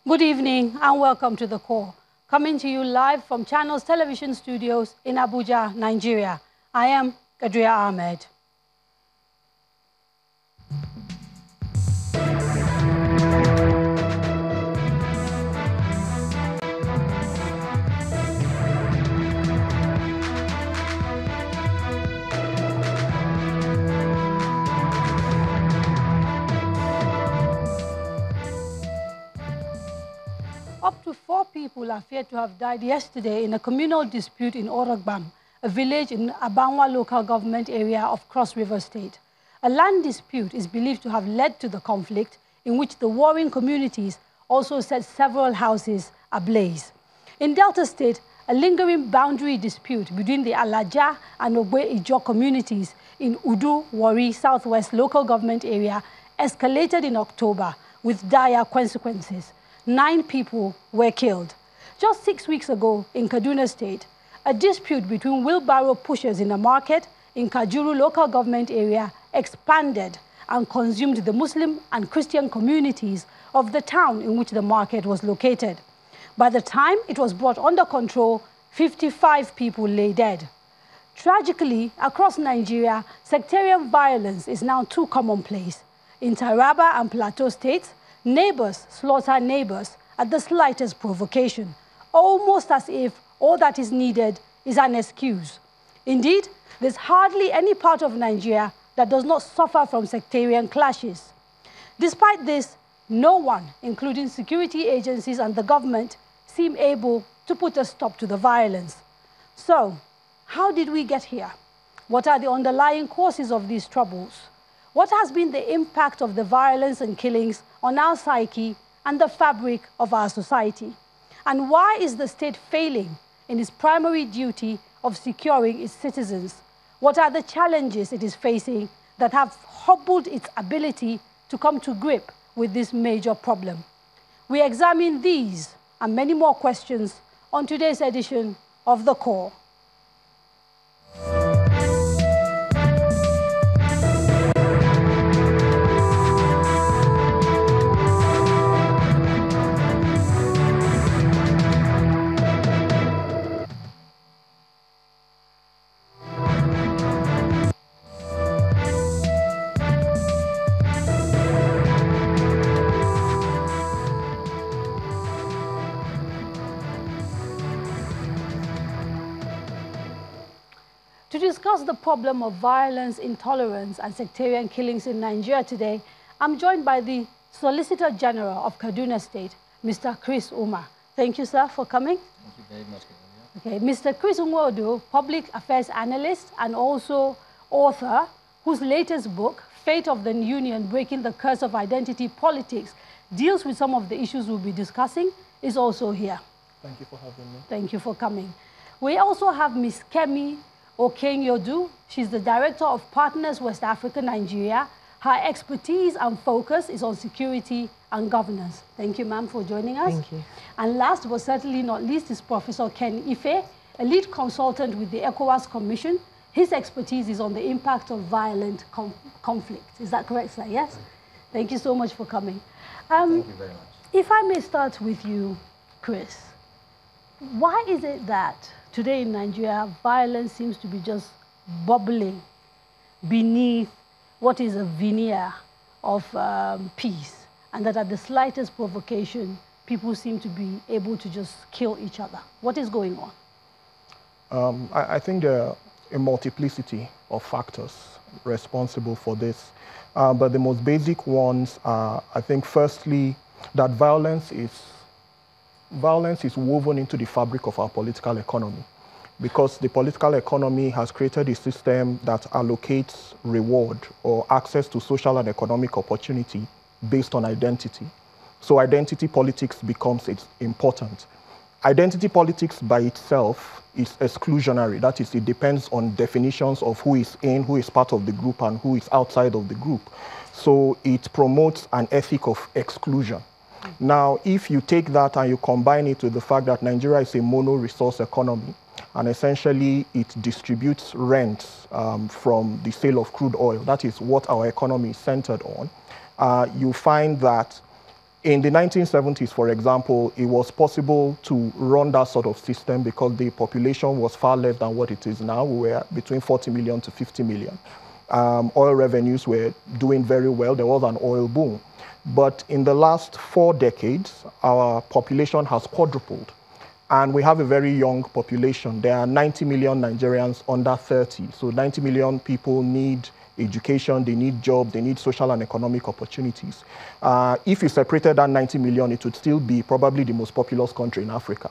Good evening and welcome to The Core, coming to you live from Channels Television Studios in Abuja, Nigeria. I am Kadria Ahmed. Up to 4 people are feared to have died yesterday in a communal dispute in Orogbam, a village in Abanwa local government area of Cross River State. A land dispute is believed to have led to the conflict, in which the warring communities also set several houses ablaze. In Delta State, a lingering boundary dispute between the Alaja and Ogbe Ijo communities in Udu, Warri, Southwest local government area escalated in October with dire consequences. 9 people were killed. Just 6 weeks ago in Kaduna State, a dispute between wheelbarrow pushers in a market in Kajuru local government area expanded and consumed the Muslim and Christian communities of the town in which the market was located. By the time it was brought under control, 55 people lay dead. Tragically, across Nigeria, sectarian violence is now too commonplace. In Taraba and Plateau states, neighbors slaughter neighbors at the slightest provocation, almost as if all that is needed is an excuse. Indeed, there's hardly any part of Nigeria that does not suffer from sectarian clashes. Despite this, no one, including security agencies and the government, seem able to put a stop to the violence. So, how did we get here? What are the underlying causes of these troubles? What has been the impact of the violence and killings on our psyche and the fabric of our society? And why is the state failing in its primary duty of securing its citizens? What are the challenges it is facing that have hobbled its ability to come to grip with this major problem? We examine these and many more questions on today's edition of The Core. To discuss the problem of violence, intolerance, and sectarian killings in Nigeria today, I'm joined by the Solicitor General of Kaduna State, Mr. Chris Umar. Thank you, sir, for coming. Thank you very much. Okay, Mr. Chris Umar, public affairs analyst and also author, whose latest book, Fate of the Union, Breaking the Curse of Identity Politics, deals with some of the issues we'll be discussing, is also here. Thank you for having me. Thank you for coming. We also have Ms. Kemi Okenyodu. She's the Director of Partners West Africa, Nigeria. Her expertise and focus is on security and governance. Thank you, ma'am, for joining us. Thank you. And last but certainly not least is Professor Ken Ife, a lead consultant with the ECOWAS Commission. His expertise is on the impact of violent conflict. Is that correct, sir? Yes? Thank you so much for coming. Thank you very much. If I may start with you, Chris, why is it that today in Nigeria, violence seems to be just bubbling beneath what is a veneer of peace, and that at the slightest provocation, people seem to be able to just kill each other? What is going on? I think there are a multiplicity of factors responsible for this. But the most basic ones are, I think, firstly, that violence is woven into the fabric of our political economy, because the political economy has created a system that allocates reward or access to social and economic opportunity based on identity. So identity politics becomes important. Identity politics by itself is exclusionary. That is, it depends on definitions of who is in, who is part of the group, and who is outside of the group. So it promotes an ethic of exclusion. Now, if you take that and you combine it with the fact that Nigeria is a mono-resource economy, and essentially it distributes rents from the sale of crude oil, that is what our economy is centered on, you find that In the 1970s, for example, it was possible to run that sort of system because the population was far less than what it is now. We were between 40 million to 50 million. Oil revenues were doing very well. There was an oil boom. But in the last 4 decades, our population has quadrupled. And we have a very young population. There are 90 million Nigerians under 30. So 90 million people need education, they need jobs, they need social and economic opportunities. If you separated that 90 million, it would still be probably the most populous country in Africa.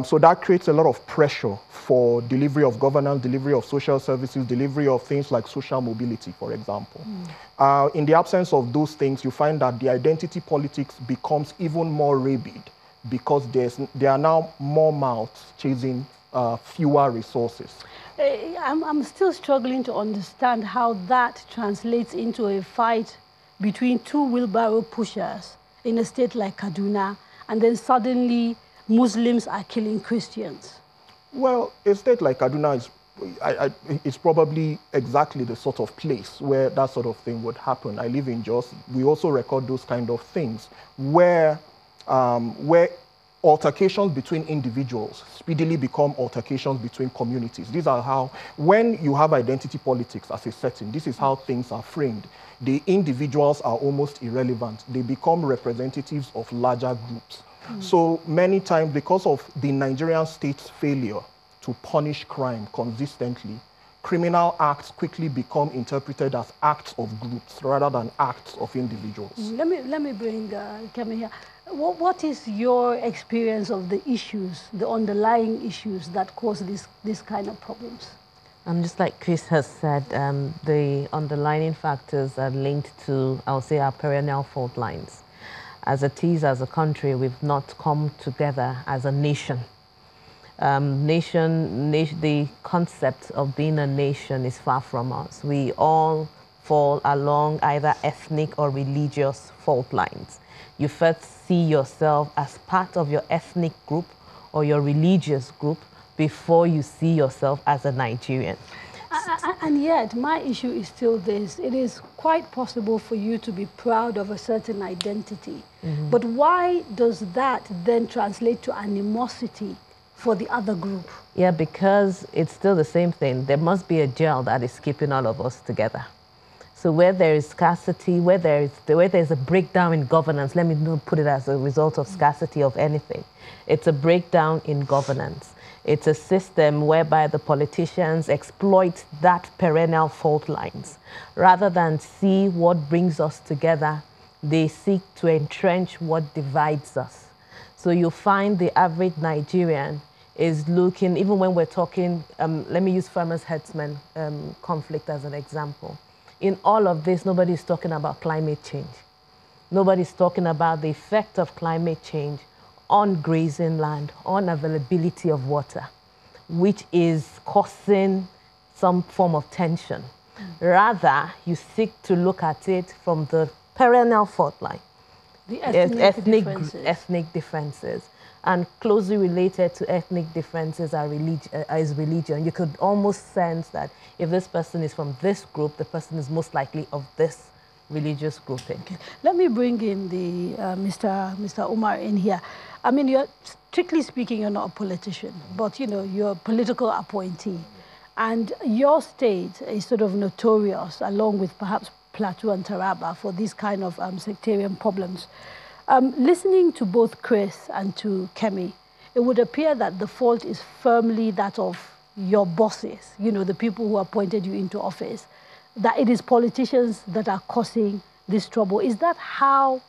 So that creates a lot of pressure for delivery of governance, delivery of social services, delivery of things like social mobility, for example. In the absence of those things, you find that the identity politics becomes even more rabid because there are now more mouths chasing fewer resources. I'm still struggling to understand how that translates into a fight between 2 wheelbarrow pushers in a state like Kaduna, and then suddenly Muslims are killing Christians. Well, a state like Kaduna is probably exactly the sort of place where that sort of thing would happen. I live in Jos. We also record those kind of things where altercations between individuals speedily become altercations between communities. These are how, when you have identity politics as a setting, this is how things are framed. The individuals are almost irrelevant. They become representatives of larger groups. So many times, because of the Nigerian state's failure to punish crime consistently, criminal acts quickly become interpreted as acts of groups rather than acts of individuals. Let me bring Kemi here. What is your experience of the issues, the underlying issues that cause this kind of problems? Just like Chris has said, the underlying factors are linked to, I'll say, our perennial fault lines. As it is, as a country, we've not come together as a nation. The concept of being a nation is far from us. We all fall along either ethnic or religious fault lines. You first see yourself as part of your ethnic group or your religious group before you see yourself as a Nigerian. And yet, my issue is still this. It is quite possible for you to be proud of a certain identity. But why does that then translate to animosity for the other group? Yeah, because it's still the same thing. There must be a gel that is keeping all of us together. So where there is scarcity, where there's a breakdown in governance, let me not put it as a result of scarcity of anything. It's a breakdown in governance. It's a system whereby the politicians exploit that perennial fault lines. Rather than see what brings us together, they seek to entrench what divides us. So you find the average Nigerian is looking, even when we're talking, let me use farmers herdsmen conflict as an example. In all of this, nobody's talking about climate change. Nobody's talking about the effect of climate change on grazing land, on availability of water, which is causing some form of tension. Rather, you seek to look at it from the perennial fault line. The ethnic differences. And closely related to ethnic differences is religion. You could almost sense that if this person is from this group, the person is most likely of this religious grouping. Okay. Let me bring in the Mr. Umar in here. I mean, you're strictly speaking, you're not a politician, but you know, you're a political appointee. And your state is sort of notorious, along with perhaps Plateau and Taraba, for these kind of sectarian problems. Listening to both Chris and to Kemi, it would appear that the fault is firmly that of your bosses, you know, the people who appointed you into office, that it is politicians that are causing this trouble. Is that how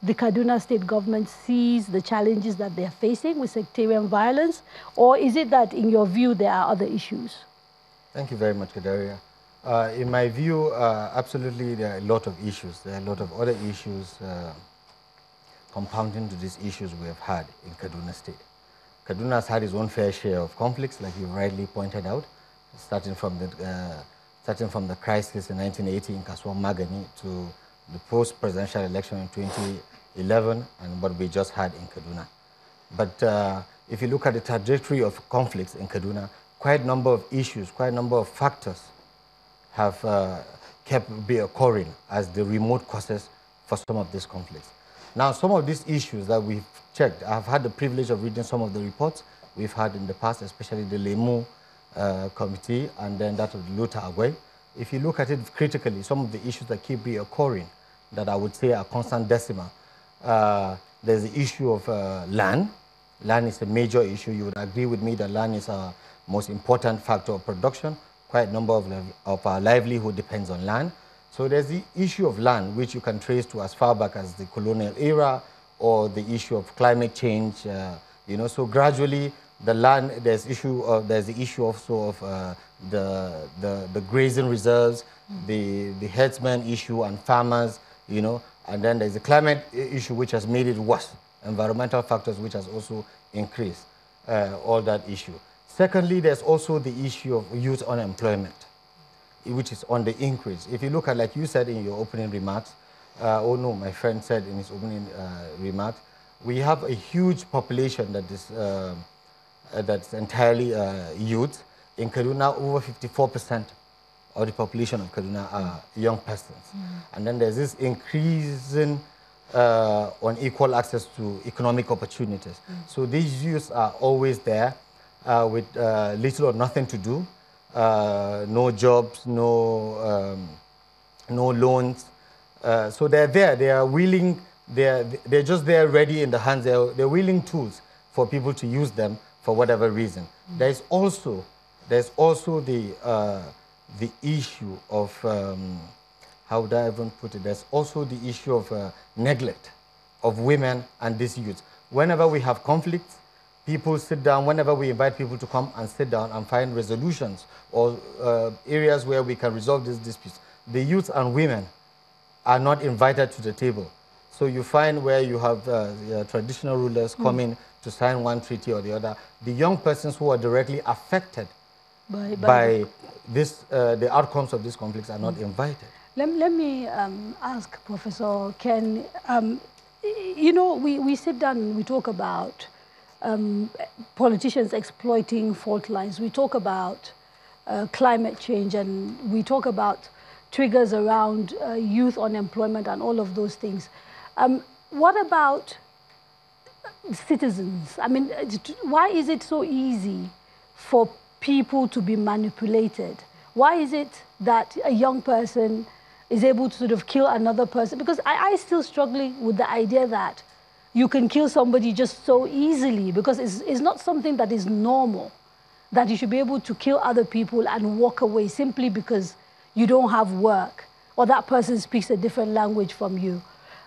the Kaduna state government sees the challenges that they're facing with sectarian violence? Or is it that, in your view, there are other issues? Thank you very much, Kadaria. In my view, absolutely, there are a lot of issues. There are a lot of other issues compounding to these issues we have had in Kaduna State. Kaduna has had its own fair share of conflicts, like you rightly pointed out, starting from the crisis in 1980 in Kaswa Magani to the post-presidential election in 2011 and what we just had in Kaduna. But if you look at the trajectory of conflicts in Kaduna, quite a number of issues, quite a number of factors have kept occurring as the remote causes for some of these conflicts. Now, some of these issues that we've checked, I've had the privilege of reading some of the reports we've had in the past, especially the Lemu committee and then that of the Luther Agway. If you look at it critically, some of the issues that keep reoccurring that I would say are constant decimal. There's the issue of land. Land is a major issue. You would agree with me that land is our most important factor of production. Quite a number of our livelihood depends on land. So there's the issue of land, which you can trace to as far back as the colonial era, or the issue of climate change. You know, so gradually the land, there's the issue also of the grazing reserves, the herdsmen issue and farmers, you know, and then there's the climate issue, which has made it worse. Environmental factors, which has also increased all that issue. Secondly, there's also the issue of youth unemployment, which is on the increase. If you look at, like you said in your opening remarks, my friend said in his opening remarks, we have a huge population that is that's entirely youth. In Kaduna, over 54% of the population of Kaduna are young persons. And then there's this increasing unequal access to economic opportunities. So these youths are always there with little or nothing to do, no jobs, no loans. So they're there, they are willing, they're just there ready in the hands, they're willing tools for people to use them for whatever reason. There's also the issue of, how would I even put it? There's also the issue of neglect of women and these youths. Whenever we have conflicts, people sit down, whenever we invite people to come and sit down and find resolutions or areas where we can resolve these disputes, the youths and women are not invited to the table. So you find where you have traditional rulers coming to sign one treaty or the other. The young persons who are directly affected by this, the outcomes of these conflicts are not invited. Let me ask Professor Ken, you know, we sit down and we talk about politicians exploiting fault lines. We talk about climate change, and we talk about triggers around youth unemployment and all of those things. What about citizens? I mean, why is it so easy for people to be manipulated? Why is it that a young person is able to sort of kill another person? Because I still struggling with the idea that you can kill somebody just so easily, because it's not something that is normal, that you should be able to kill other people and walk away simply because you don't have work or that person speaks a different language from you.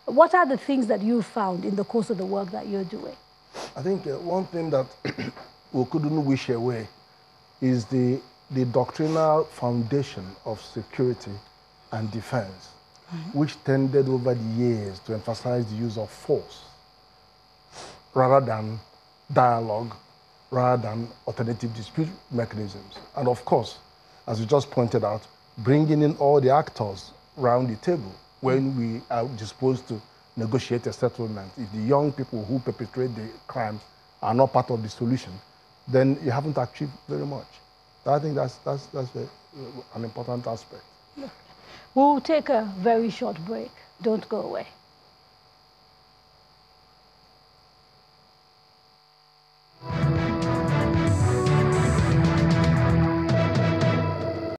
What are the things that you found in the course of the work that you're doing? I think one thing that we couldn't wish away is the doctrinal foundation of security and defense, which tended over the years to emphasize the use of force rather than dialogue, rather than alternative dispute mechanisms. And of course, as you just pointed out, bringing in all the actors around the table when we are disposed to negotiate a settlement. If the young people who perpetrate the crime are not part of the solution, then you haven't achieved very much. I think that's an important aspect. We'll take a very short break. Don't go away.